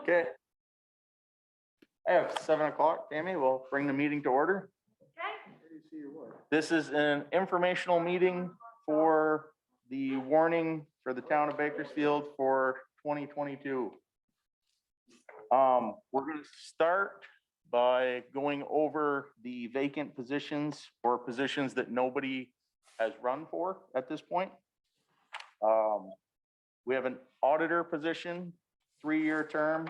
Okay. I have 7 o'clock, Tammy. We'll bring the meeting to order. This is an informational meeting for the warning for the town of Bakersfield for 2022. We're going to start by going over the vacant positions or positions that nobody has run for at this point. We have an auditor position, 3-year term.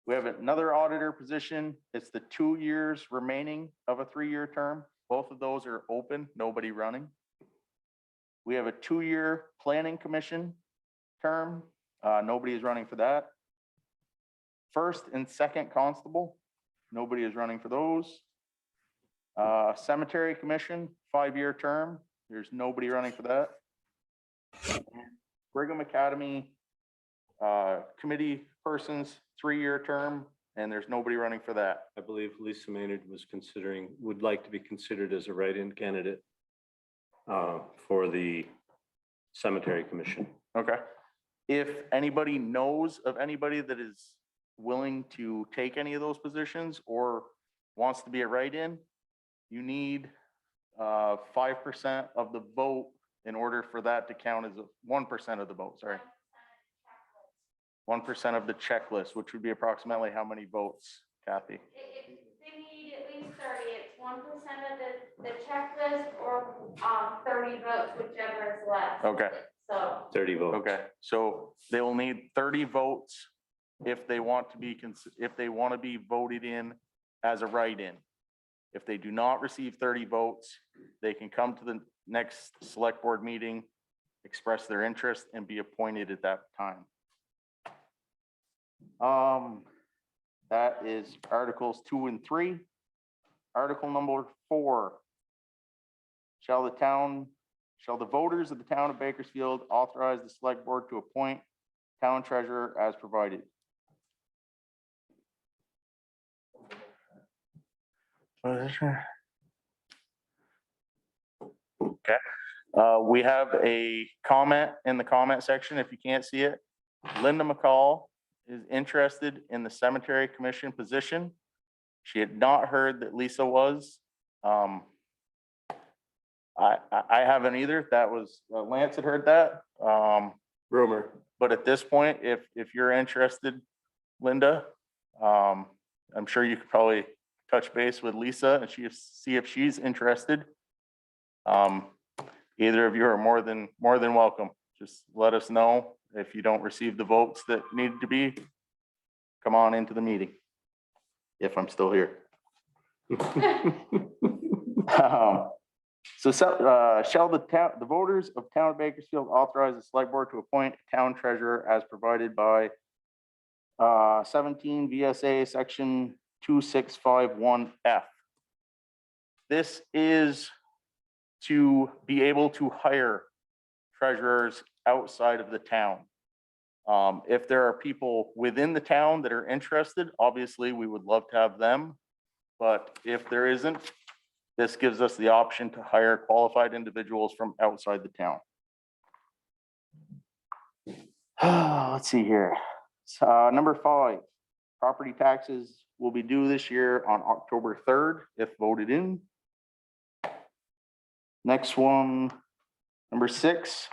We have another auditor position. It's the 2 years remaining of a 3-year term. Both of those are open, nobody running. We have a 2-year planning commission term. Nobody is running for that. First and second constable, nobody is running for those. Cemetery commission, 5-year term. There's nobody running for that. Brigham Academy committee persons, 3-year term, and there's nobody running for that. I believe Lisa Maynard would like to be considered as a write-in candidate for the cemetery commission. Okay. If anybody knows of anybody that is willing to take any of those positions or wants to be a write-in, you need 5% of the vote in order for that to count as 1% of the vote, sorry. 1% of the checklist, which would be approximately how many votes, Kathy? They need at least 30. It's 1% of the checklist or 30 votes, whichever is less. Okay. So 30 votes. Okay, so they will need 30 votes if they want to be voted in as a write-in. If they do not receive 30 votes, they can come to the next select board meeting, express their interest, and be appointed at that time. That is Articles 2 and 3. Article number 4. Shall the voters of the town of Bakersfield authorize the select board to appoint town treasurer as provided? Okay. We have a comment in the comment section. If you can't see it, Linda McCall is interested in the cemetery commission position. She had not heard that Lisa was. I haven't either. That was Lance had heard that. Rumor. But at this point, if you're interested, Linda, I'm sure you could probably touch base with Lisa and see if she's interested. Either of you are more than welcome. Just let us know if you don't receive the votes that need to be. Come on into the meeting if I'm still here. So shall the voters of town of Bakersfield authorize the select board to appoint a town treasurer as provided by 17 VSA section 2651F. This is to be able to hire treasurers outside of the town. If there are people within the town that are interested, obviously we would love to have them. But if there isn't, this gives us the option to hire qualified individuals from outside the town. Let's see here. Number 5, property taxes will be due this year on October 3rd if voted in. Next one, number 6.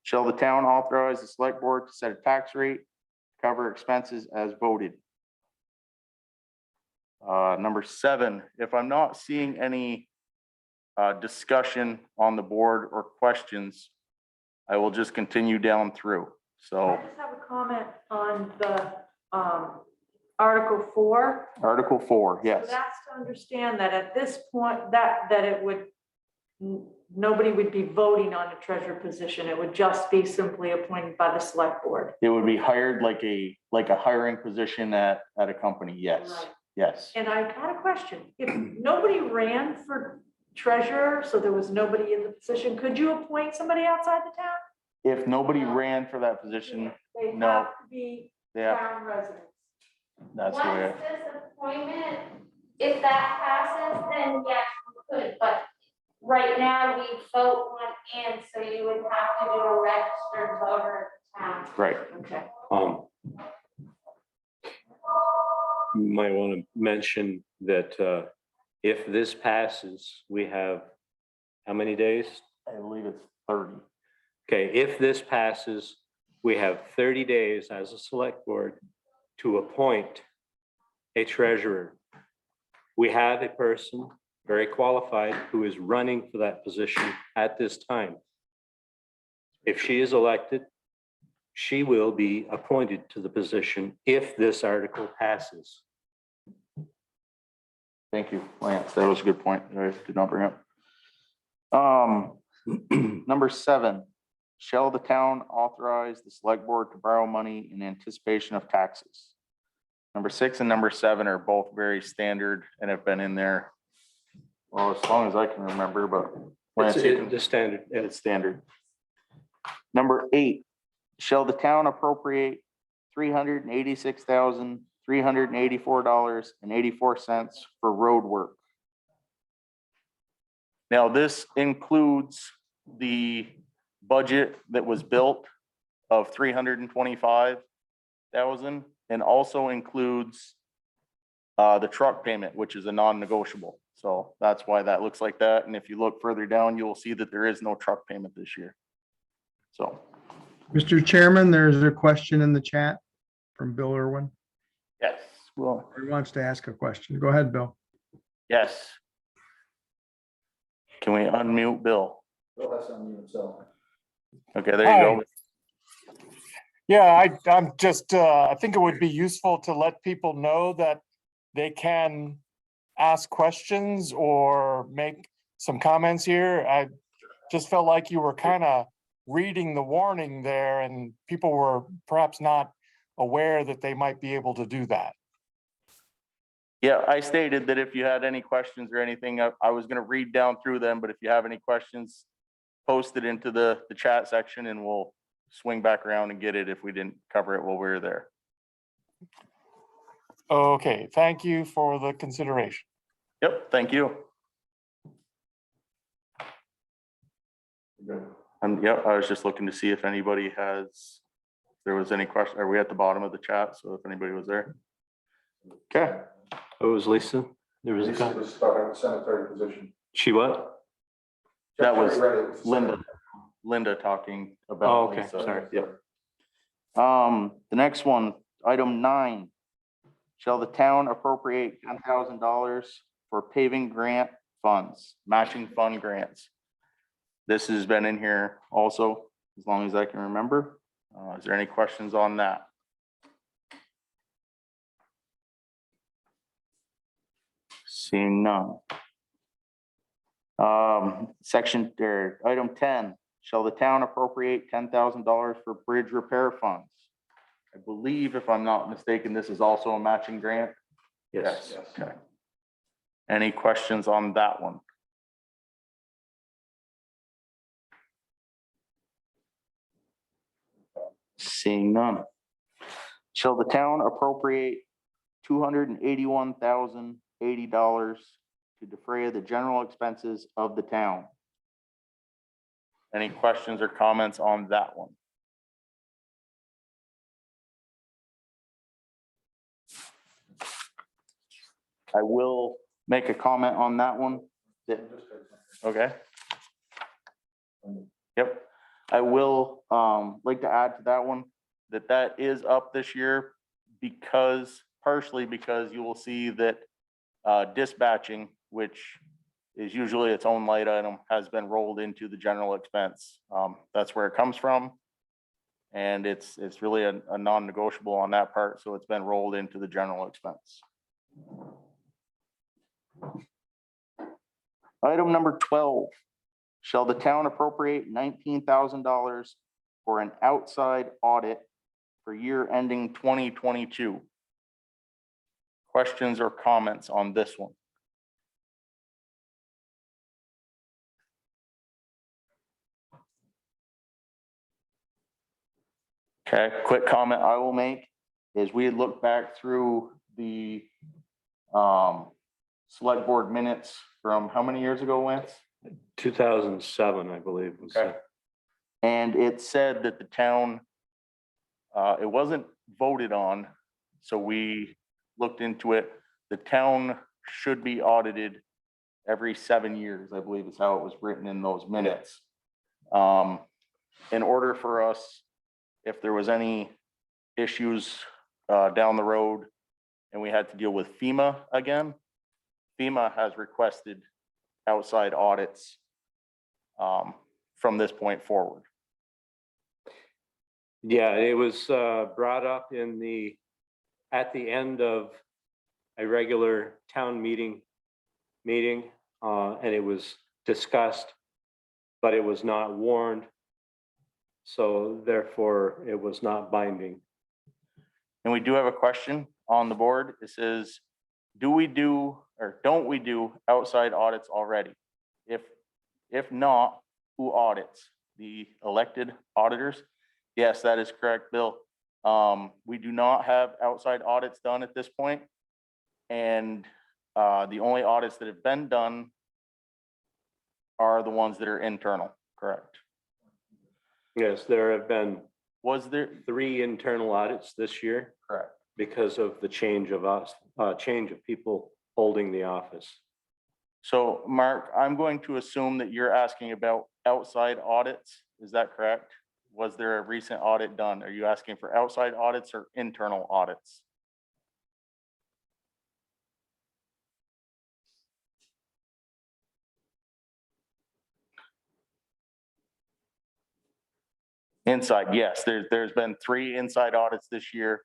Shall the town authorize the select board to set a tax rate to cover expenses as voted? Number 7, if I'm not seeing any discussion on the board or questions, I will just continue down through. So I just have a comment on the Article 4. Article 4, yes. So that's to understand that at this point that it would, nobody would be voting on a treasurer position. It would just be simply appointed by the select board. It would be hired like a hiring position at a company. Yes. Right. Yes. And I had a question. If nobody ran for treasurer, so there was nobody in the position, could you appoint somebody outside the town? If nobody ran for that position, They no. have to be Yeah, town residents. that's the way. once this appointment, if that passes, then yes, you could. But right now we vote one in, so you would have to do a registered voter at the town. Right. Okay. You might want to mention that if this passes, we have how many days? I believe it's 30. Okay, if this passes, we have 30 days as a select board to appoint a treasurer. We have a person very qualified who is running for that position at this time. If she is elected, she will be appointed to the position if this article passes. Thank you, Lance. That was a good point. I did not bring up. Number 7, shall the town authorize the select board to borrow money in anticipation of taxes? Number 6 and number 7 are both very standard and have been in there, well, as long as I can remember, but Lance, you can- The standard. it's standard. Number 8, shall the town appropriate $386,384.84 for road work? Now, this includes the budget that was built of 325,000 and also includes the truck payment, which is a non-negotiable. So that's why that looks like that. And if you look further down, you will see that there is no truck payment this year. So. Mr. Chairman, there's a question in the chat from Bill Irwin. Yes, well, He wants to ask a question. Go ahead, Bill. yes. Can we unmute Bill? Bill has to unmute himself. Okay, there you go. Yeah, I'm just, I think it would be useful to let people know that they can ask questions or make some comments here. I just felt like you were kind of reading the warning there and people were perhaps not aware that they might be able to do that. Yeah, I stated that if you had any questions or anything, I was gonna read down through them, but if you have any questions, post it into the chat section and we'll swing back around and get it if we didn't cover it while we were there. Okay, thank you for the consideration. Yep, thank you. Yep, I was just looking to see if anybody has, if there was any question. Are we at the bottom of the chat? So if anybody was there. Okay. Oh, it was Lisa? There was a Lisa comment. was starting the cemetery position. She what? That was Jeff already read it. Linda talking about. Oh, okay, Lisa. sorry. Yep. The next one, item 9. Shall the town appropriate $10,000 for paving grant funds, matching fund grants? This has been in here also, as long as I can remember. Is there any questions on that? Seeing none. Section there, item 10, shall the town appropriate $10,000 for bridge repair funds? I believe, if I'm not mistaken, this is also a matching grant. Yes. Okay. Any questions on that one? Seeing none. Shall the town appropriate $281,080 to defray the general expenses of the town? Any questions or comments on that one? I will make a comment on that one. Okay. Yep. I will like to add to that one that is up this year because, partially because you will see that dispatching, which is usually its own light item, has been rolled into the general expense. That's where it comes from. And it's really a non-negotiable on that part, so it's been rolled into the general expense. Item number 12, shall the town appropriate $19,000 for an outside audit for year ending 2022? Questions or comments on this one? Okay, quick comment I will make is we had looked back through the select board minutes from how many years ago, Lance? 2007, I believe. Was Okay. And it said that the town It wasn't voted on, so we looked into it. The town should be audited every 7 years, I believe is how it was written in those minutes. In order for us, if there was any issues down the road and we had to deal with FEMA again, FEMA has requested outside audits from this point forward. Yeah, it was brought up at the end of a regular town meeting, and it was discussed, but it was not warned. So therefore, it was not binding. And we do have a question on the board. It says, do we do or don't we do outside audits already? If not, who audits? The elected auditors? Yes, that is correct, Bill. We do not have outside audits done at this point. And the only audits that have been done are the ones that are internal, correct? Yes, there have been Was there? 3 internal audits this year Correct. because of the change of people holding the office. So Mark, I'm going to assume that you're asking about outside audits. Is that correct? Was there a recent audit done? Are you asking for outside audits or internal audits? Inside, yes, there's been 3 inside audits this year.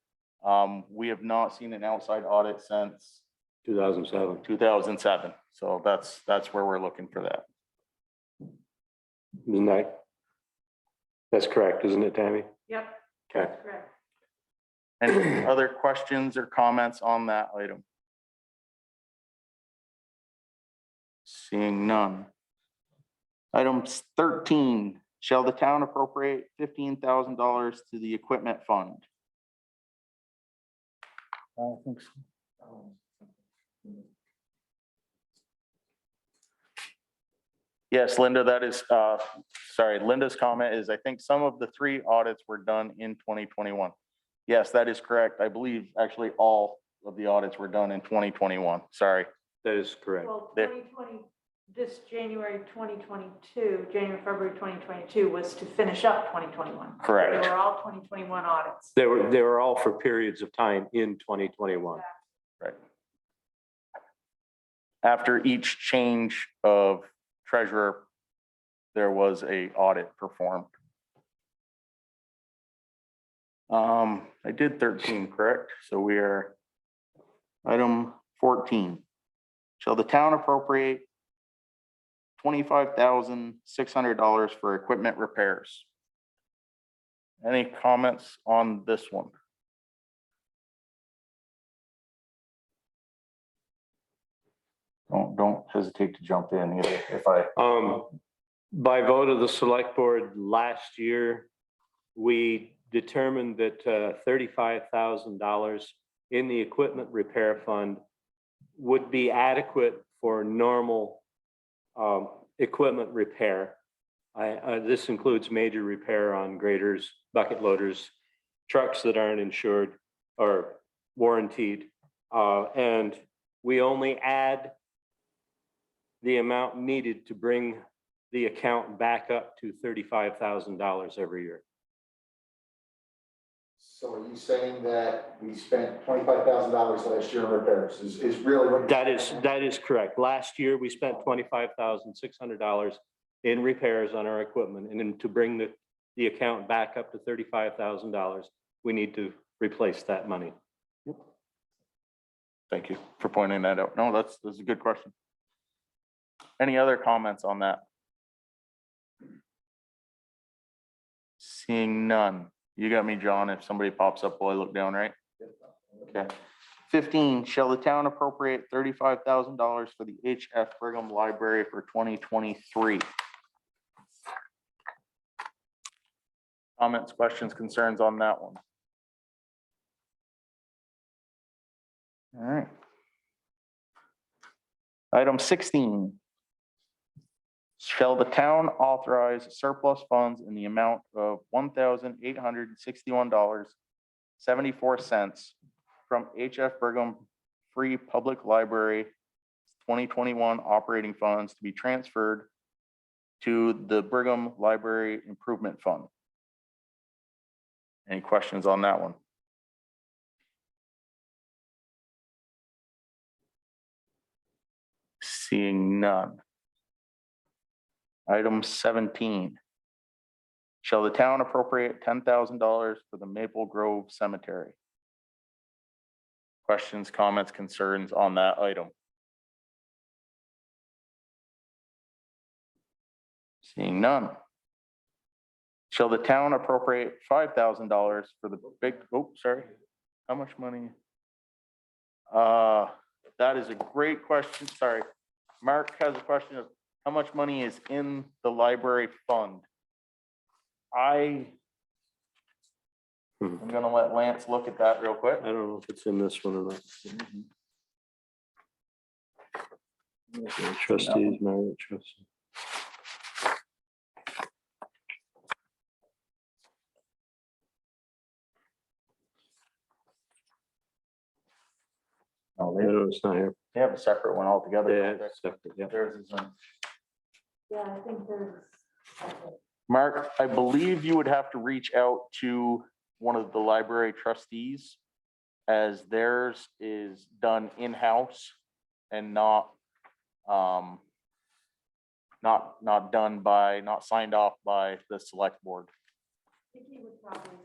We have not seen an outside audit since 2007. 2007. So that's where we're looking for that. Isn't that's correct, isn't it, Tammy? Yep, Okay. that's correct. Any other questions or comments on that item? Seeing none. Item 13, shall the town appropriate $15,000 to the equipment fund? I think so. Yes, Linda, that is, sorry, Linda's comment is, I think some of the 3 audits were done in 2021. Yes, that is correct. I believe actually all of the audits were done in 2021. Sorry. That is correct. Well, There- 2020, this January 2022, January, February 2022 was to finish up 2021. Correct. They were all 2021 audits. They were all for periods of time in 2021. Right. After each change of treasurer, there was a audit performed. I did 13, correct? So we are item 14. Shall the town appropriate $25,600 for equipment repairs? Any comments on this one? Don't hesitate to jump in either if I. By vote of the select board last year, we determined that $35,000 in the equipment repair fund would be adequate for normal equipment repair. This includes major repair on graders, bucket loaders, trucks that aren't insured or warranted. And we only add the amount needed to bring the account back up to $35,000 every year. So are you saying that we spent $25,000 last year on repairs is really what? That is correct. Last year, we spent $25,600 in repairs on our equipment, and then to bring the account back up to $35,000, we need to replace that money. Thank you for pointing that out. No, that's a good question. Any other comments on that? Seeing none. You got me, John. If somebody pops up, will I look down, right? Okay. 15, shall the town appropriate $35,000 for the HF Brigham Library for 2023? Comments, questions, concerns on that one? All right. Item 16. Shall the town authorize surplus funds in the amount of $1,861.74 from H.F. Brigham Free Public Library 2021 operating funds to be transferred to the Brigham Library Improvement Fund? Any questions on that one? Seeing none. Item 17. Shall the town appropriate $10,000 for the Maple Grove Cemetery? Questions, comments, concerns on that item? Seeing none. Shall the town appropriate $5,000 for the big, oh, sorry, how much money? That is a great question, sorry. Mark has a question of how much money is in the library fund? I'm gonna let Lance look at that real quick. I don't know if it's in this one or not. Trustees, Marriott Trust. Oh, No, it's not here. they have a separate one altogether. Yeah, don't they? it's separate, yeah. Theirs is in. Yeah, I think there's. Mark, I believe you would have to reach out to one of the library trustees, as theirs is done in-house and not done by, not signed off by the select board. I think he would probably know.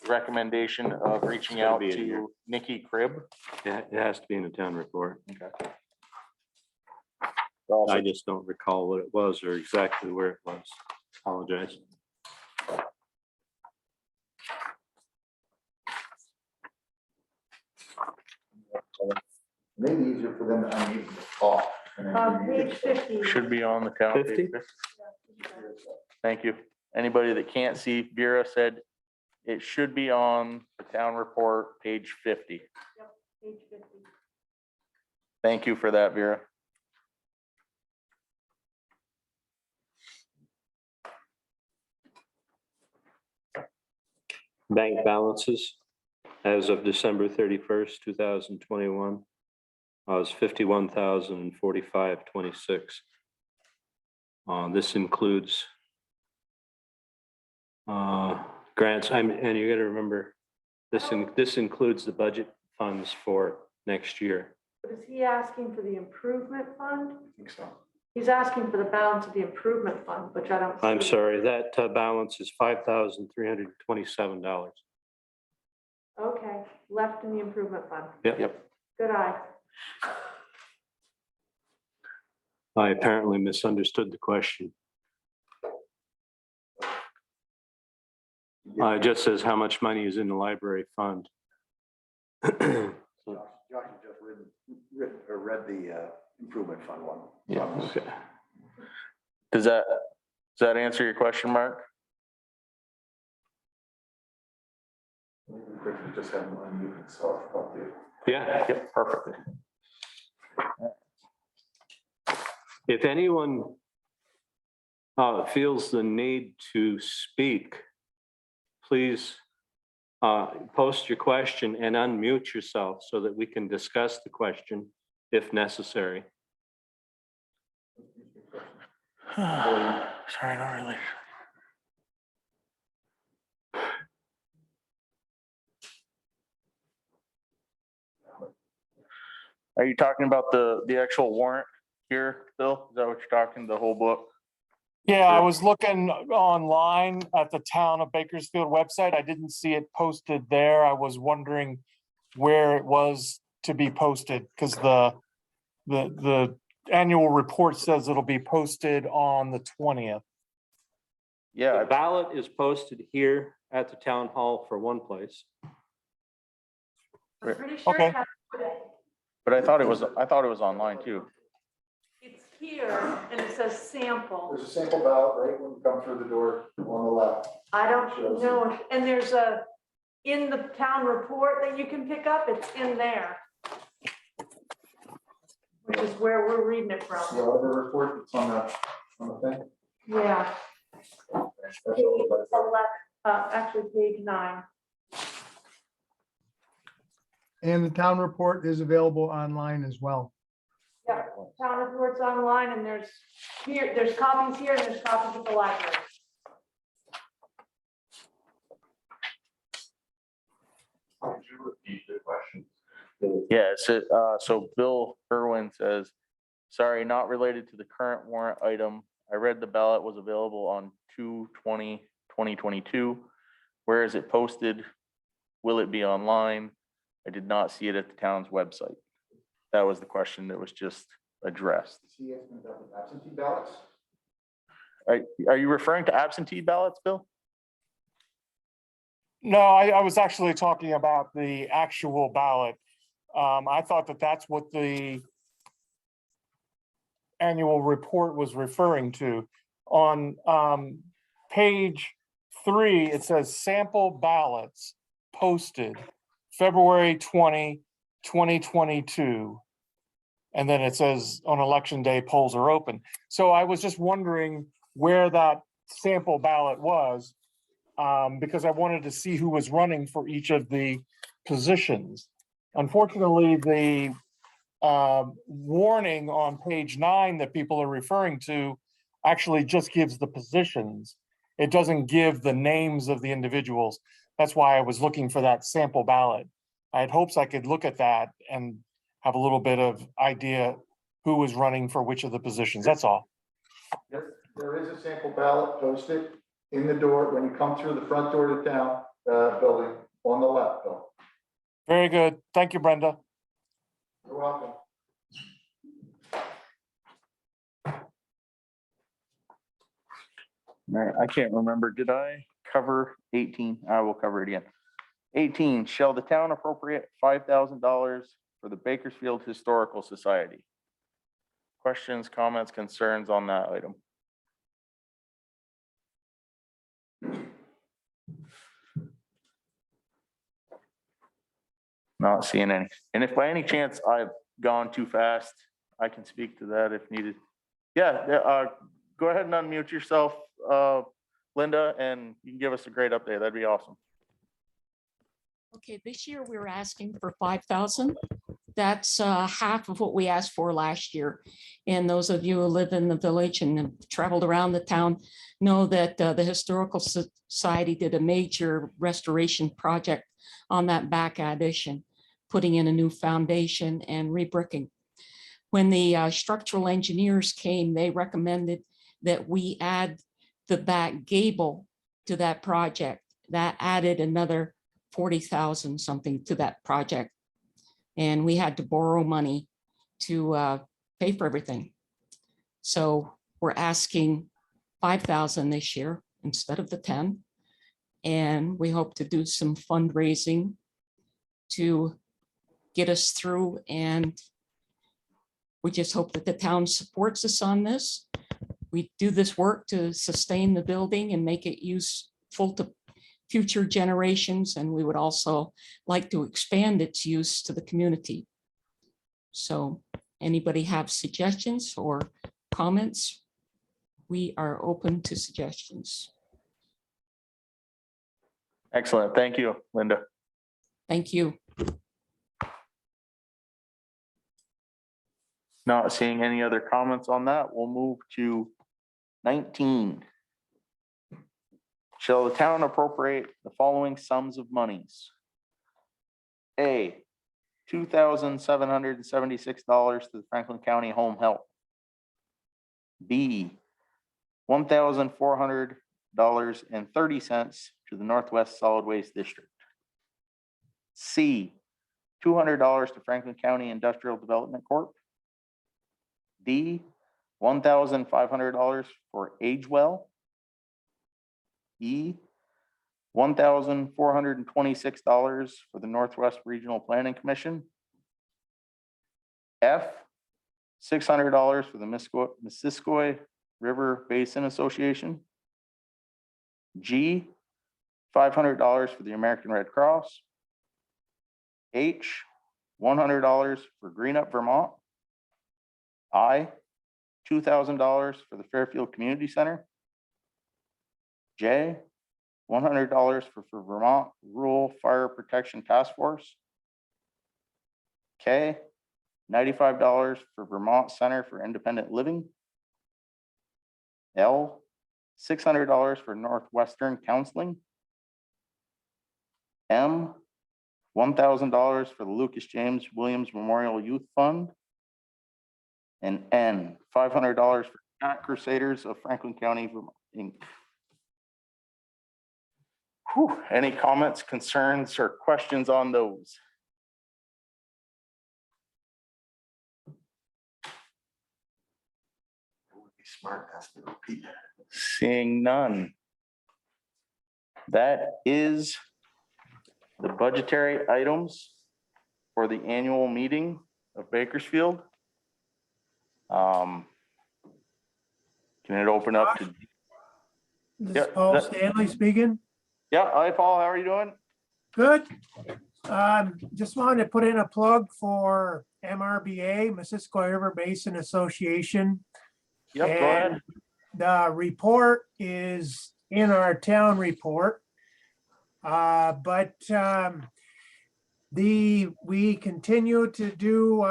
Recommendation of reaching gotta out be in here. to Nikki Cribb. Yeah, it has to be in the town report. Okay. I just don't recall what it was or exactly where it was. Apologize. Maybe easier for them to unmute and talk. and then we Page get- 50. Should be on the town. 50? Thank you. Anybody that can't see, Vera said it should be on the town report, page 50. Yep, page 50. Thank you for that, Vera. Bank balances as of December 31st, 2021 was 51,045.26. This includes grants. And you got to remember, this includes the budget funds for next year. But is he asking for the improvement fund? I think so. He's asking for the balance of the improvement fund, which I don't. I'm see. sorry, that balance is $5,327. Okay, left in the improvement fund. Yep. Good eye. I apparently misunderstood the question. It just says how much money is in the library fund. Josh just read the improvement fund one. Yeah. Okay. Does that answer your question, Mark? We could just have them unmute, so I'll help you. Yeah, Yep, perfect. if anyone feels the need to speak, please post your question and unmute yourself so that we can discuss the question if necessary. Sorry, not really. Are you talking about the actual warrant here, Bill? Is that what you're talking, the whole book? Yeah, I was looking online at the town of Bakersfield website. I didn't see it posted there. I was wondering where it was to be posted, because the annual report says it'll be posted on the 20th. Yeah, The ballot is posted here at the town hall for one place. I'm pretty sure Okay. it has- but I thought it was online too. it's here and it says sample. There's a sample ballot right when you come through the door on the left. I don't know. And there's in the town report that you can pick up, it's in there. Which is where we're reading it from. The other report that's on the Okay. Yeah, That's all about it. actually page 9. And the town report is available online as well. Yeah, town reports online, and there's copies here, and there's copies at the library. Could you repeat the question? Yeah, so Bill Irwin says, sorry, not related to the current warrant item. I read the ballot was available on 2/20/2022. Where is it posted? Will it be online? I did not see it at the town's website. That was the question that was just addressed. Is he asking about the absentee ballots? Are you referring to absentee ballots, Bill? No, I was actually talking about the actual ballot. I thought that that's what the annual report was referring to. On page 3, it says sample ballots posted February 20, 2022. And then it says on election day, polls are open. So I was just wondering where that sample ballot was, because I wanted to see who was running for each of the positions. Unfortunately, the warning on page 9 that people are referring to actually just gives the positions. It doesn't give the names of the individuals. That's why I was looking for that sample ballot. I had hopes I could look at that and have a little bit of idea who was running for which of the positions. That's all. There is a sample ballot posted in the door when you come through the front door of the town building on the left, Bill. Very good. Thank you, Brenda. You're welcome. All right, I can't remember. Did I cover 18? I will cover it again. 18, shall the town appropriate $5,000 for the Bakersfield Historical Society? Questions, comments, concerns on that item? Not seeing any. And if by any chance I've gone too fast, I can speak to that if needed. Yeah, go ahead and unmute yourself, Linda, and you can give us a great update. That'd be awesome. Okay, this year we're asking for 5,000. That's half of what we asked for last year. And those of you who live in the village and have traveled around the town know that the Historical Society did a major restoration project on that back addition, putting in a new foundation and rebricking. When the structural engineers came, they recommended that we add the back gable to that project. That added another 40,000 something to that project. And we had to borrow money to pay for everything. So we're asking 5,000 this year instead of the 10. And we hope to do some fundraising to get us through. And we just hope that the town supports us on this. We do this work to sustain the building and make it useful to future generations, and we would also like to expand its use to the community. So anybody have suggestions or comments? We are open to suggestions. Excellent. Thank you, Linda. Thank you. Not seeing any other comments on that, we'll move to 19. Shall the town appropriate the following sums of monies? A, $2,776 to the Franklin County Home Health. B, $1,400.30 to the Northwest Solid Waste District. C, $200 to Franklin County Industrial Development Corp. D, $1,500 for AgeWell. E, $1,426 for the Northwest Regional Planning Commission. F, $600 for the Missisquoi River Basin Association. G, $500 for the American Red Cross. H, $100 for Green Up Vermont. I, $2,000 for the Fairfield Community Center. J, $100 for Vermont Rural Fire Protection Task Force. K, $95 for Vermont Center for Independent Living. L, $600 for Northwestern Counseling. M, $1,000 for the Lucas James Williams Memorial Youth Fund. And N, $500 for Cat Crusaders of Franklin County, Vermont, Inc. Whew, any comments, concerns, or questions on those? Smart has to repeat. Seeing none. That is the budgetary items for the annual meeting of Bakersfield. Can it open up to? This Yeah, is Paul that- Stanley speaking. Yeah, hi Paul, how are you doing? Good. Just wanted to put in a plug for MRBA, Missisquoi River Basin Association. Yep, go ahead. And the report is in our town report. We continue to do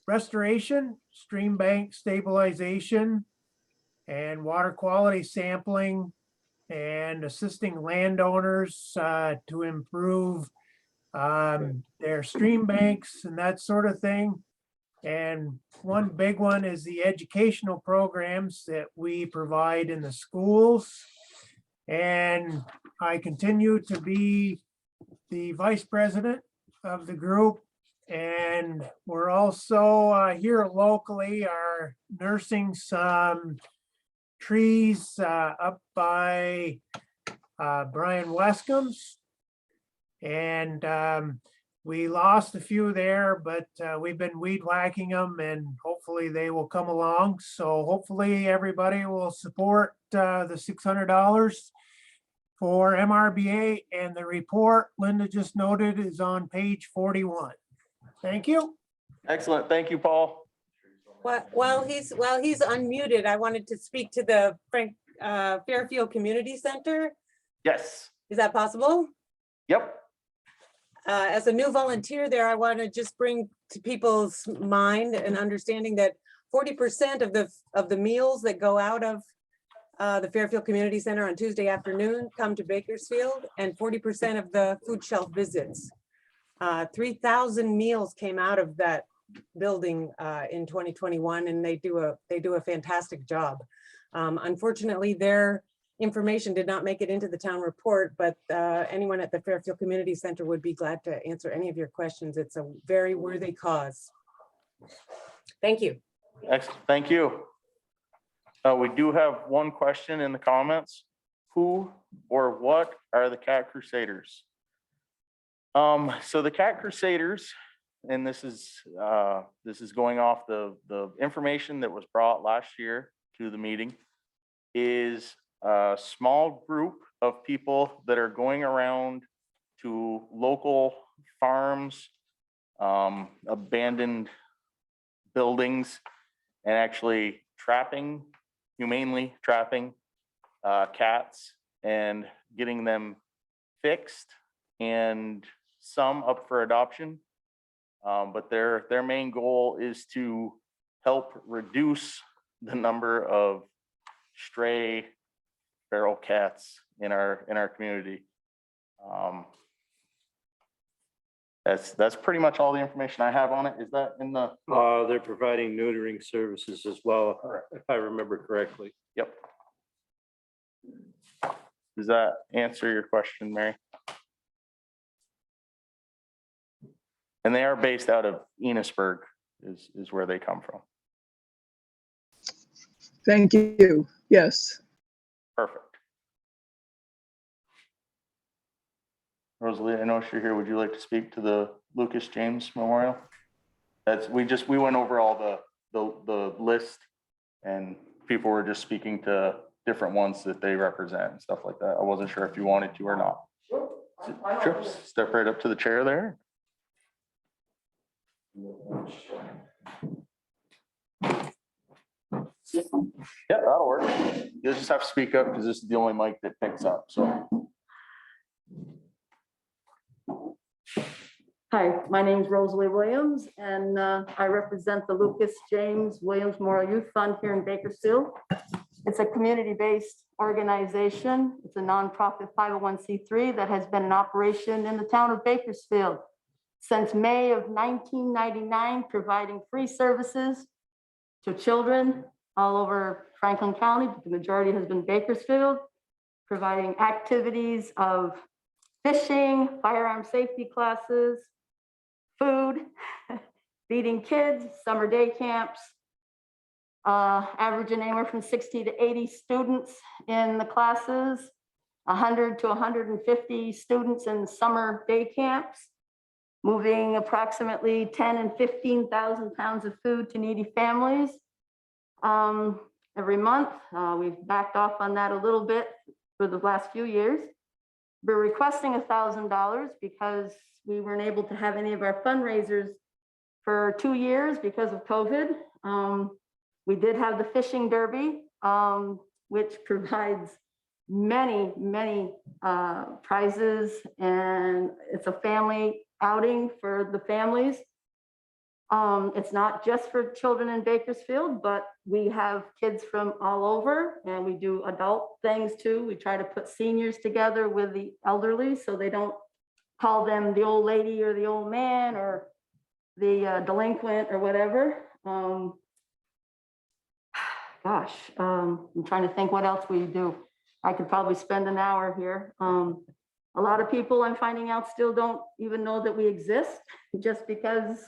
restoration, stream bank stabilization, and water quality sampling, and assisting landowners to improve their stream banks and that sort of thing. And one big one is the educational programs that we provide in the schools. And I continue to be the vice president of the group. And we're also here locally are nursing some trees up by Brian Wescomb's. And we lost a few there, but we've been weed whacking them and hopefully they will come along. So hopefully everybody will support the $600 for MRBA, and the report Linda just noted is on page 41. Thank you. Excellent, thank you, Paul. While he's unmuted, I wanted to speak to the Fairfield Community Center. Yes, Is that possible? yep, As a new volunteer there, I want to just bring to people's mind and understanding that 40% of the meals that go out of the Fairfield Community Center on Tuesday afternoon come to Bakersfield, and 40% of the food shelf visits. 3,000 meals came out of that building in 2021, and they do a fantastic job. Unfortunately, their information did not make it into the town report, but anyone at the Fairfield Community Center would be glad to answer any of your questions. It's a very worthy cause. Thank you. excellent, thank you. We do have one question in the comments. Who or what are the Cat Crusaders? So the Cat Crusaders, and this is going off the information that was brought last year to the meeting, is a small group of people that are going around to local farms, abandoned buildings, and actually humanely trapping cats and getting them fixed, and some up for adoption. But their main goal is to help reduce the number of stray feral cats in our community. That's pretty much all the information I have on it. Is that in the? They're providing neutering services as well, if I remember correctly. Yep. Does that answer your question, Mary? And they are based out of Enosburg is where they come from. Thank you. Yes. Perfect. Rosalie, I know you're here. Would you like to speak to the Lucas James Memorial? We went over all the list, and people were just speaking to different ones that they represent and stuff like that. I wasn't sure if you wanted to or not. Sure, step right up to the chair there. Yeah, that'll work. You'll just have to speak up because this is the only mic that picks up, so. Hi, my name is Rosalie Williams, and I represent the Lucas James Williams Memorial Youth Fund here in Bakersfield. It's a community-based organization. It's a nonprofit 501c3 that has been in operation in the town of Bakersfield since May of 1999, providing free services to children all over Franklin County, but the majority has been Bakersfield, providing activities of fishing, firearm safety classes, food, feeding kids, summer day camps, averaging anywhere from 60 to 80 students in the classes, 100 to 150 students in summer day camps, moving approximately 10 and 15,000 pounds of food to needy families every month. We've backed off on that a little bit for the last few years. We're requesting $1,000 because we weren't able to have any of our fundraisers for 2 years because of COVID. We did have the fishing derby, which provides many, many prizes, and it's a family outing for the families. It's not just for children in Bakersfield, but we have kids from all over, and we do adult things too. We try to put seniors together with the elderly so they don't call them the old lady or the old man or the delinquent or whatever. I'm trying to think what else we do. I could probably spend an hour here. A lot of people I'm finding out still don't even know that we exist just because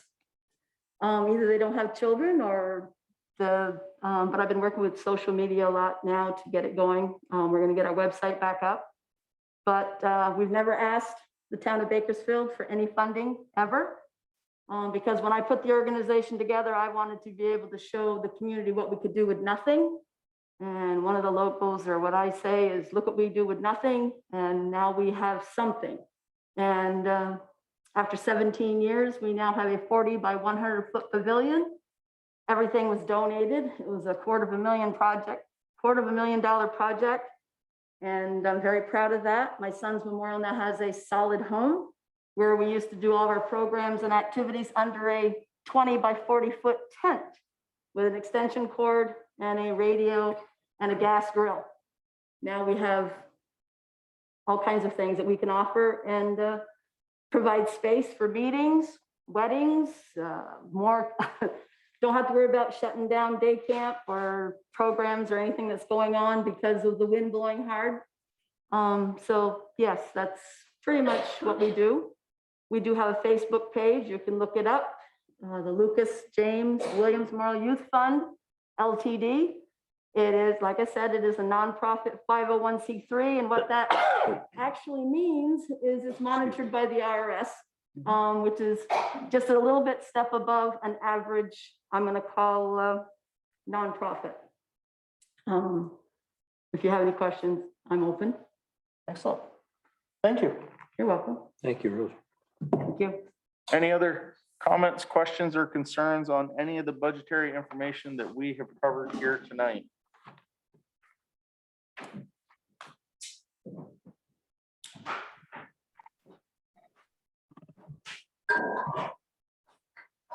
either they don't have children or but I've been working with social media a lot now to get it going. We're going to get our website back up, but we've never asked the town of Bakersfield for any funding ever. Because when I put the organization together, I wanted to be able to show the community what we could do with nothing. And one of the locals, or what I say is, look what we do with nothing. And now we have something. And after 17 years, we now have a 40 by 100 foot pavilion. Everything was donated. It was a $250,000 project. And I'm very proud of that. My son's memorial now has a solid home where we used to do all of our programs and activities under a 20 by 40 foot tent with an extension cord and a radio and a gas grill. Now we have all kinds of things that we can offer and provide space for meetings, weddings, more. Don't have to worry about shutting down day camp or programs or anything that's going on because of the wind blowing hard. So yes, that's pretty much what we do. We do have a Facebook page. You can look it up. The Lucas James Williams Memorial Youth Fund, LTD. It is, like I said, it is a nonprofit 501c3. And what that actually means is it's monitored by the IRS, which is just a little bit step above an average, I'm going to call nonprofit. If you have any questions, I'm open. Excellent. Thank you. You're welcome. Thank you, Ruth. Thank you. Any other comments, questions, or concerns on any of the budgetary information that we have covered here tonight?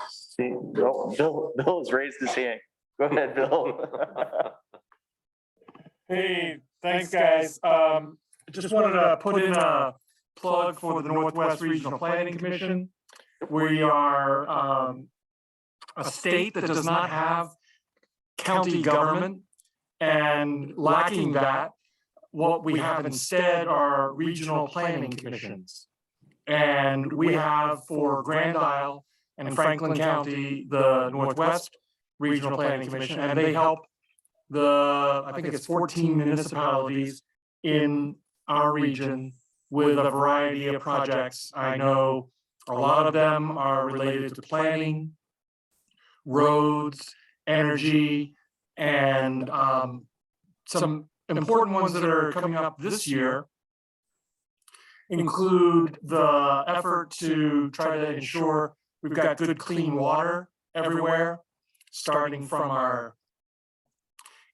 See, Bill has raised his hand. Go ahead, Bill. Hey, thanks, guys. Just wanted to put in a plug for the Northwest Regional Planning Commission. We are a state that does not have county government, and lacking that, what we have instead are regional planning commissions. And we have for Grand Isle and Franklin County, the Northwest Regional Planning Commission, and they help I think it's 14 municipalities in our region with a variety of projects. I know a lot of them are related to planning, roads, energy, and some important ones that are coming up this year include the effort to try to ensure we've got good, clean water everywhere, starting from our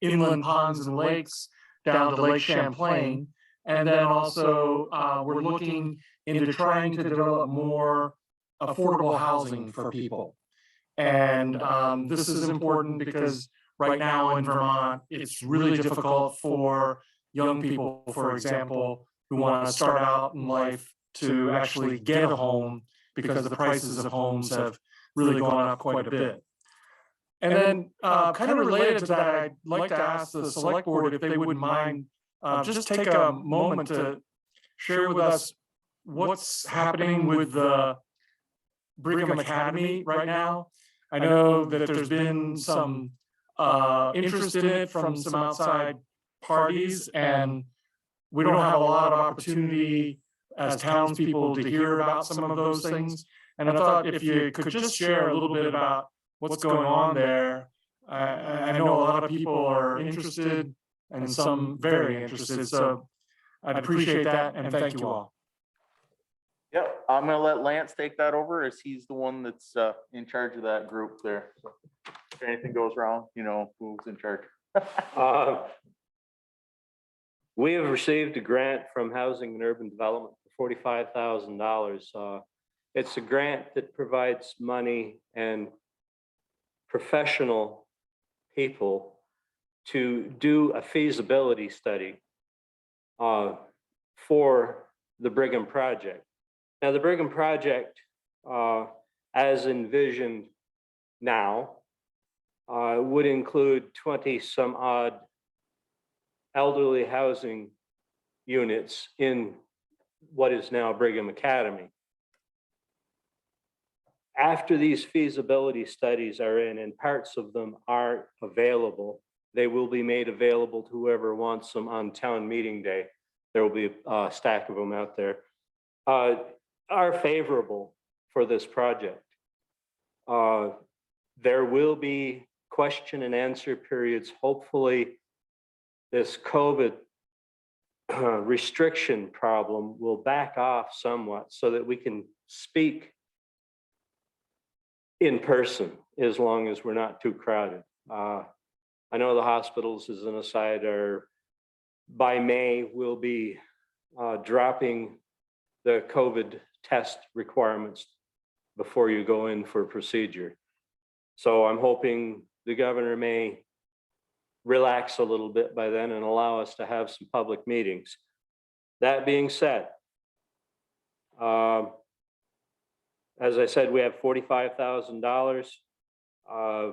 inland ponds and lakes down to Lake Champlain. And then also, we're looking into trying to develop more affordable housing for people. And this is important because right now in Vermont, it's really difficult for young people, for example, who want to start out in life to actually get a home because the prices of homes have really gone up quite a bit. And then kind of related to that, I'd like to ask the select board if they wouldn't mind just take a moment to share with us what's happening with the Brigham Academy right now. I know that there's been some interest in it from some outside parties, and we don't have a lot of opportunity as townspeople to hear about some of those things. And I thought if you could just share a little bit about what's going on there. I know a lot of people are interested and some very interested, so I'd appreciate that, and thank you all. Yep, I'm gonna let Lance take that over as he's the one that's in charge of that group there. So if anything goes wrong, you know who's in charge. We have received a grant from Housing and Urban Development for $45,000. It's a grant that provides money and professional people to do a feasibility study for the Brigham project. Now, the Brigham project, as envisioned now, would include 20 some odd elderly housing units in what is now Brigham Academy. After these feasibility studies are in and parts of them are available, they will be made available to whoever wants them on town meeting day. There will be a stack of them out there. Are favorable for this project. There will be question and answer periods. Hopefully this COVID restriction problem will back off somewhat so that we can speak in person as long as we're not too crowded. I know the hospitals, as an aside, are by May will be dropping the COVID test requirements before you go in for procedure. So I'm hoping the governor may relax a little bit by then and allow us to have some public meetings. That being said, as I said, we have $45,000.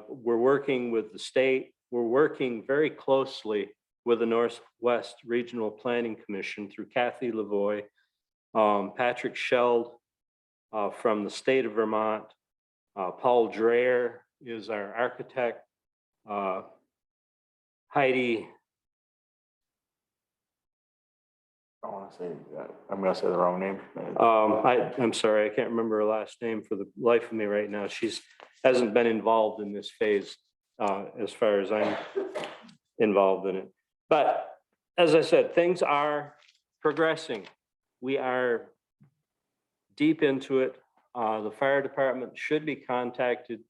We're working with the state. We're working very closely with the Northwest Regional Planning Commission through Kathy Lavoie, Patrick Sheld from the state of Vermont. Paul Dreyer is our architect. Heidi. I want to say, I'm gonna say the wrong name. I'm sorry, I can't remember her last name for the life of me right now. She's hasn't been involved in this phase as far as I'm involved in it. But as I said, things are progressing. We are deep into it. The fire department should be contacted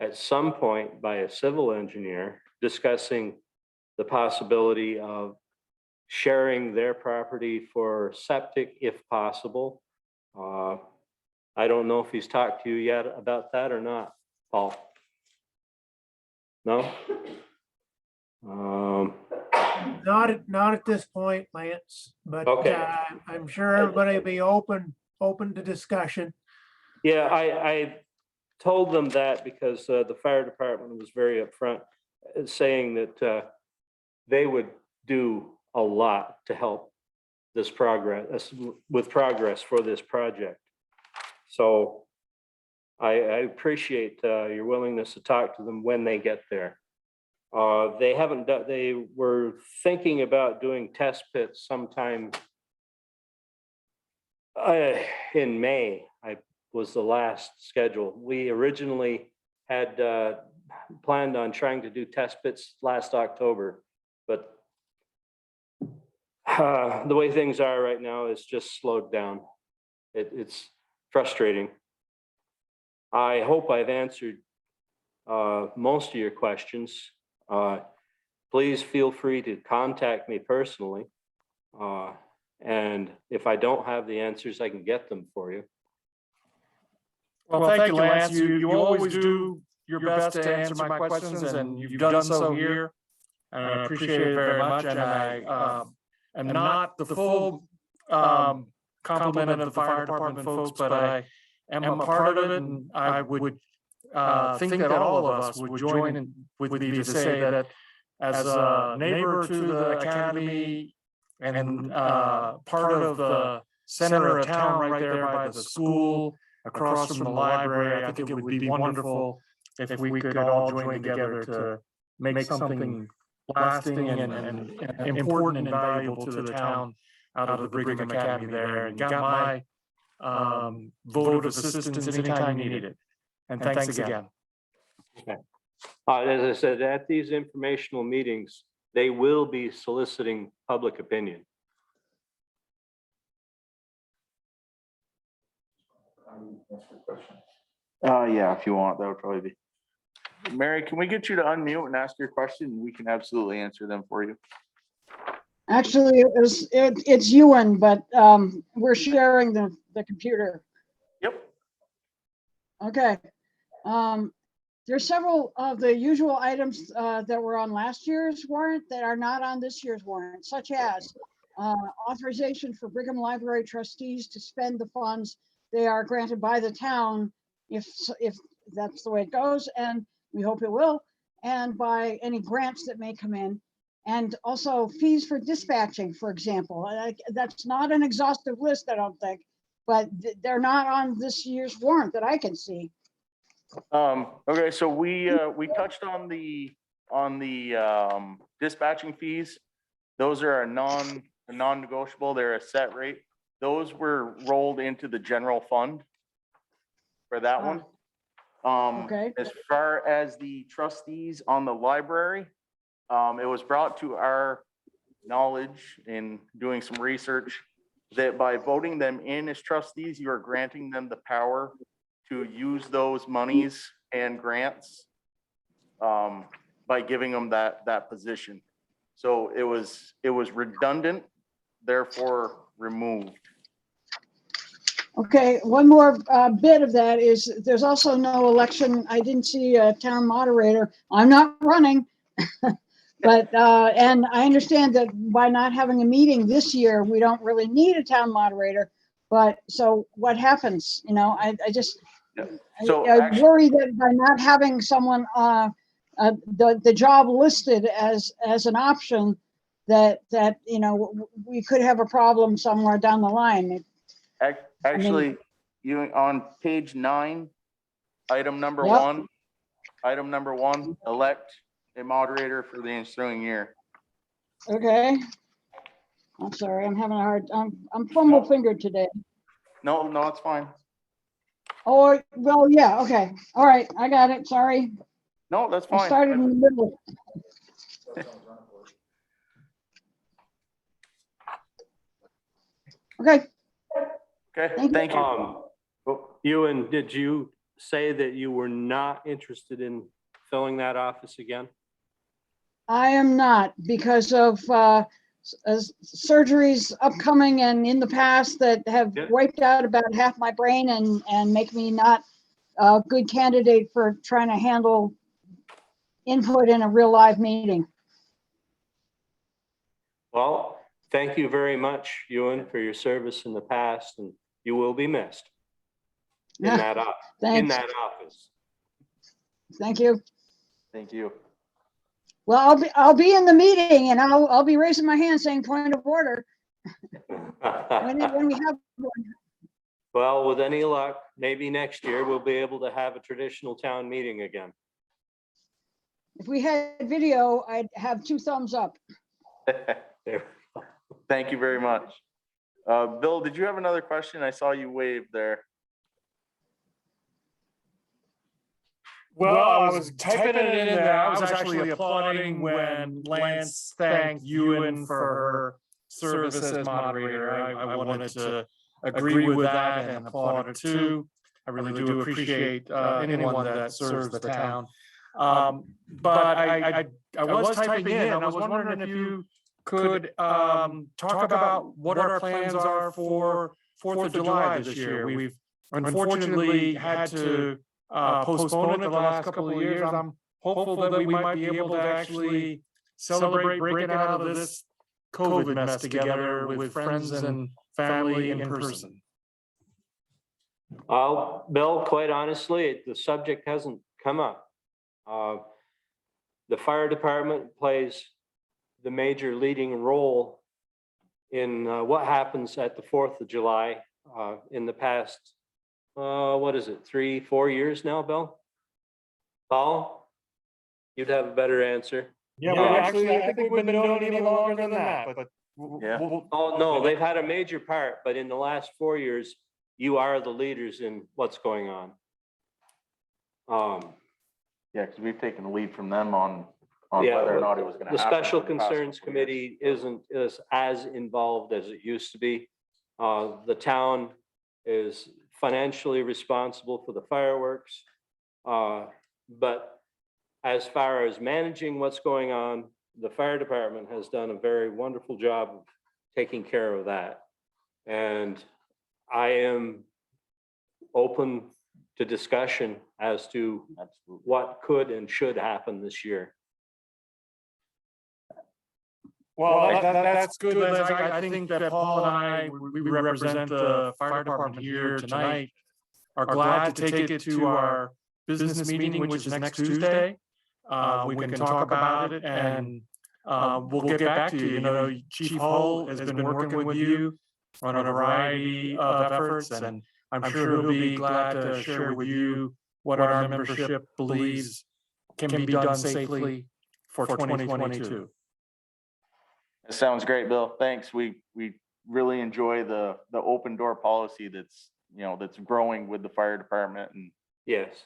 at some point by a civil engineer discussing the possibility of sharing their property for septic if possible. I don't know if he's talked to you yet about that or not, Paul. No? Not at this point, Lance, but Okay. I'm sure everybody will be open to discussion. Yeah, I told them that because the fire department was very upfront saying that they would do a lot to help this progress with progress for this project. So I appreciate your willingness to talk to them when they get there. They haven't done, they were thinking about doing test pits sometime in May. I was the last schedule. We originally had planned on trying to do test pits last October, but the way things are right now is just slowed down. It's frustrating. I hope I've answered most of your questions. please feel free to contact me personally. And if I don't have the answers, I can get them for you. Well, thank you, Lance. You always do your best to answer my questions, and you've done so here. And I appreciate it very much. And I am not the full complement of the fire department folks, but I am a part of it, and I would think that all of us would join in with me to say that as a neighbor to the academy and part of the center of town right there by the school, across from the library, I think it would be wonderful if we could all join together to make something lasting and important and valuable to the town out of the Brigham Academy there, and got my vote of assistance anytime you need it. And thanks again. Okay. As I said, at these informational meetings, they will be soliciting public opinion. Yeah, if you want, that would probably be. Mary, can we get you to unmute and ask your question? We can absolutely answer them for you. Actually, it's Ewan, but we're sharing the computer. Yep. Okay. There's several of the usual items that were on last year's warrant that are not on this year's warrant, such as authorization for Brigham Library trustees to spend the funds they are granted by the town, if that's the way it goes, and we hope it will, and by any grants that may come in. And also fees for dispatching, for example. That's not an exhaustive list, I don't think, but they're not on this year's warrant that I can see. Okay, so we touched on the dispatching fees. Those are a non-negotiable. They're a set rate. Those were rolled into the general fund for that one. Okay. As far as the trustees on the library, it was brought to our knowledge in doing some research that by voting them in as trustees, you are granting them the power to use those monies and grants by giving them that position. So it was redundant, therefore removed. Okay, one more bit of that is there's also no election. I didn't see a town moderator. I'm not running. But, and I understand that by not having a meeting this year, we don't really need a town moderator. But so what happens? You know, I just, So I actually, worry that by not having someone, the job listed as an option, that, you know, we could have a problem somewhere down the line. actually, you on page 9, item number Yep. 1, elect a moderator for the ensuing year. Okay. I'm sorry, I'm having a hard, I'm fumble fingered today. No, it's fine. Oh, well, yeah, okay. All right, I got it. Sorry. No, that's I fine. started in the middle. Okay. Okay, thank you. Ewan, did you say that you were not interested in filling that office again? I am not, because of surgeries upcoming and in the past that have wiped out about half my brain and make me not a good candidate for trying to handle input in a real live meeting. Well, thank you very much, Ewan, for your service in the past, and you will be missed in that office. Thank you. Thank you. Well, I'll be in the meeting and I'll be raising my hand saying point of order when we have one. Well, with any luck, maybe next year we'll be able to have a traditional town meeting again. If we had video, I'd have 2 thumbs up. Thank you very much. Bill, did you have another question? I saw you wave there. Well, I was typing it in there. I was actually applauding when Lance thanked Ewan for her service as moderator. I wanted to agree with that and applaud her too. I really do appreciate anyone that serves the town. But I was typing in, I was wondering if you could talk about what our plans are for 4th of July this year. We've unfortunately had to postpone it the last couple of years. I'm hopeful that we might be able to actually celebrate breaking out of this COVID mess together with friends and family in person. Bill, quite honestly, the subject hasn't come up. The fire department plays the major leading role in what happens at the 4th of July in the past, what is it, 3-4 years now, Bill? Paul, you'd have a better answer. Yeah, but actually, I think we've been doing it even longer than that, but. Yeah. Oh, no, they've had a major part, but in the last 4 years, you are the leaders in what's going on. Yeah, because we've taken the lead from them on Yeah, whether or not it was gonna happen. The Special for the past Concerns couple of years. Committee isn't as involved as it used to be. The town is financially responsible for the fireworks. But as far as managing what's going on, the fire department has done a very wonderful job of taking care of that. And I am open to discussion as to what could and should happen this year. Well, that's good, Liz. I think that Paul and I, we represent the fire department here tonight, are glad to take it to our business meeting, which is next Tuesday. We can talk about it and we'll get back to you. You know, Chief Hull has been working with you on a variety of efforts, and I'm sure he'll be glad to share with you what our membership believes can be done safely for 2022. That sounds great, Bill. Thanks. We really enjoy the open door policy that's, that's growing with the fire department, and Yes,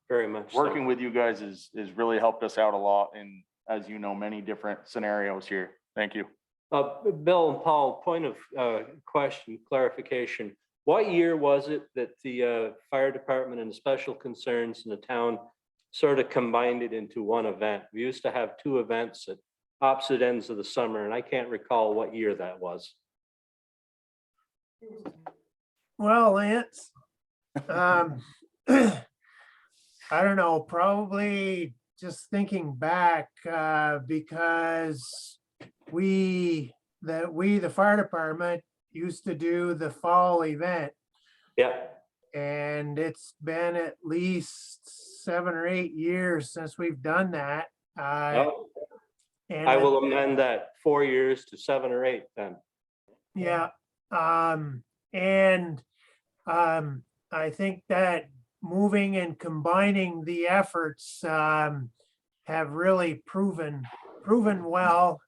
very much so. working with you guys is really helped us out a lot in, as you know, many different scenarios here. Thank you. Bill and Paul, point of question, clarification. What year was it that the fire department and the special concerns in the town sort of combined it into one event? We used to have 2 events at opposite ends of the summer, and I can't recall what year that was. Well, Lance, I don't know, probably just thinking back, because the fire department used to do the fall event, Yeah, and it's been at least 7 or 8 years since we've done that. well, And I will amend that 4 years to 7 or 8 then. Yeah, and I think that moving and combining the efforts have really proven well.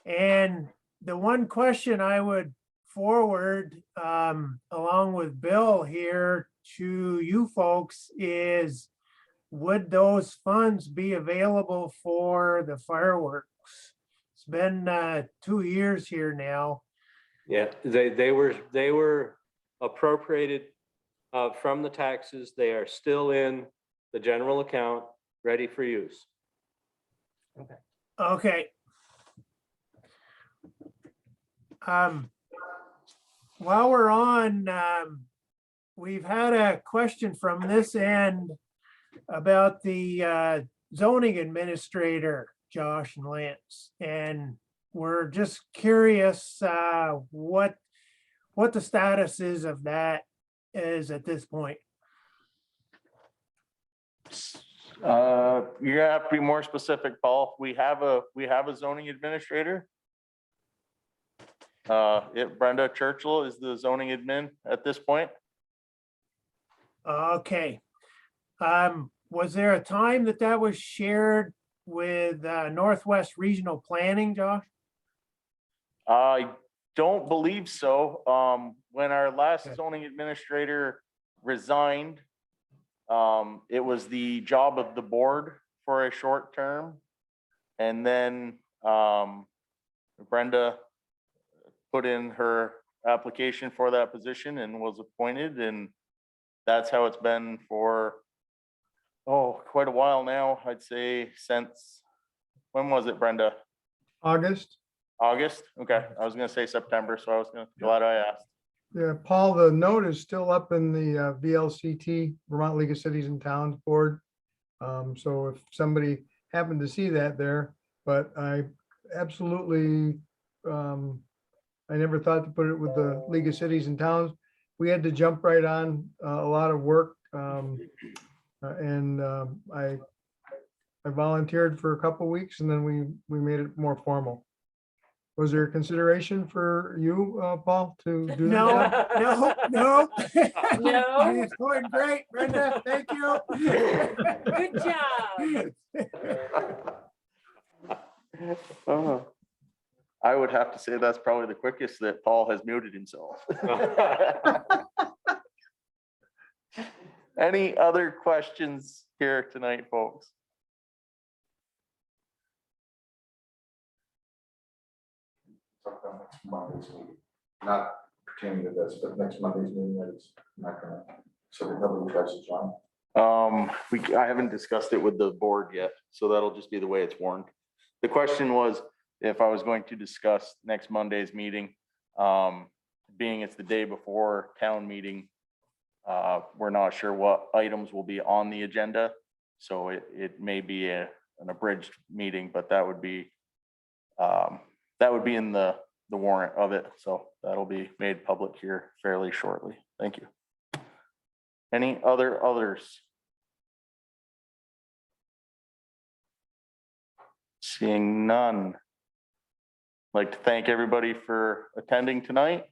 And the one question I would forward along with Bill here to you folks is, would those funds be available for the fireworks? It's been 2 years here now. Yeah, they were appropriated from the taxes. They are still in the general account, ready for use. Okay. While we're on, we've had a question from this end about the zoning administrator, Josh and Lance, and we're just curious what the status is of that is at this point. You have to be more specific, Paul. We have a zoning administrator. Brenda Churchill is the zoning admin at this point. Okay. Was there a time that was shared with Northwest Regional Planning, Josh? I don't believe so. When our last zoning administrator resigned, it was the job of the board for a short term. And then Brenda put in her application for that position and was appointed, and that's how it's been for oh, quite a while now, I'd say since, when was it, Brenda? August? August? Okay, I was gonna say September, so I was glad I asked. Yeah, Paul, the note is still up in the VLCT, Vermont League of Cities and Towns Board. So if somebody happened to see that there, but I absolutely, I never thought to put it with the League of Cities and Towns. We had to jump right on a lot of work. And I volunteered for a couple weeks and then we made it more formal. Was there consideration for you, Paul, to do No, that? no. No. It's going great, Brenda. Thank you. Good job. I would have to say that's probably the quickest that Paul has muted himself. Any other questions here tonight, folks? Talk about next Monday's meeting, not pertaining to this, but next Monday's meeting, that is not gonna, so that nobody tries to join. I haven't discussed it with the board yet, so that'll just be the way it's warned. The question was if I was going to discuss next Monday's meeting, being it's the day before town meeting, we're not sure what items will be on the agenda. So it may be an abridged meeting, but that would be in the warrant of it. So that'll be made public here fairly shortly. Thank you. Any others? Seeing none. I'd like to thank everybody for attending tonight.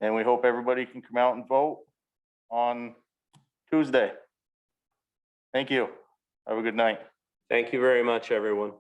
And we hope everybody can come out and vote on Tuesday. Thank you. Have a good night. Thank you very much, everyone.